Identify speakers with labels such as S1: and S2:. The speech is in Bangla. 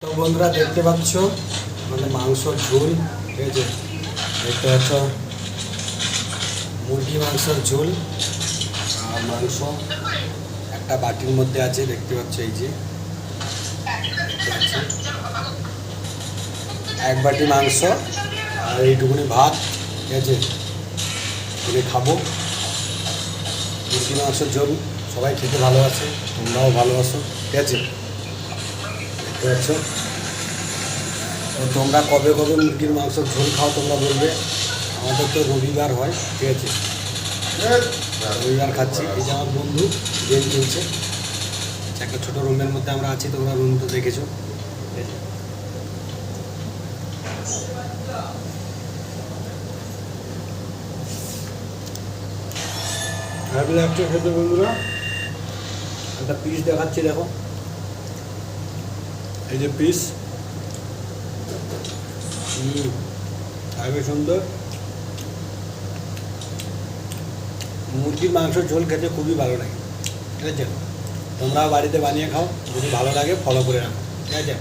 S1: তো বন্ধুরা দেখতে পাচ্ছ আমাদের মাংসর ঝোল, ঠিক আছে? দেখতে পাচ্ছ মুরগি মাংসর ঝোল আর মাংস একটা বাটির মধ্যে আছে, দেখতে পাচ্ছ। এই যে দেখতে পাচ্ছ এক বাটি মাংস আর এইটুকুনি ভাত, ঠিক আছে? তুমি খাবো মুরগি মাংসের ঝোল। সবাই খেতে ভালোবাসে, তোমরাও ভালোবাসো, ঠিক আছে? দেখতে পাচ্ছ। তো তোমরা কবে কবে মুরগির মাংসের ঝোল খাও তোমরা বলবে। আমাদের তো রবিবার হয়, ঠিক আছে? রবিবার খাচ্ছি। এই যে আমার বন্ধু গেম খেলছে, একটা ছোটো রুমের মধ্যে আমরা আছি, তোমরা রুম তো দেখেছো। হ্যাপি লাগছে খেতে বন্ধুরা। একটা পিস দেখাচ্ছি, দেখো এই যে পিস, খুবই সুন্দর। মুরগির মাংসের ঝোল খেতে খুবই ভালো লাগে, ঠিক আছে? তোমরাও বাড়িতে বানিয়ে খাও, যদি ভালো লাগে ফলো করে রাখো, ঠিক আছে?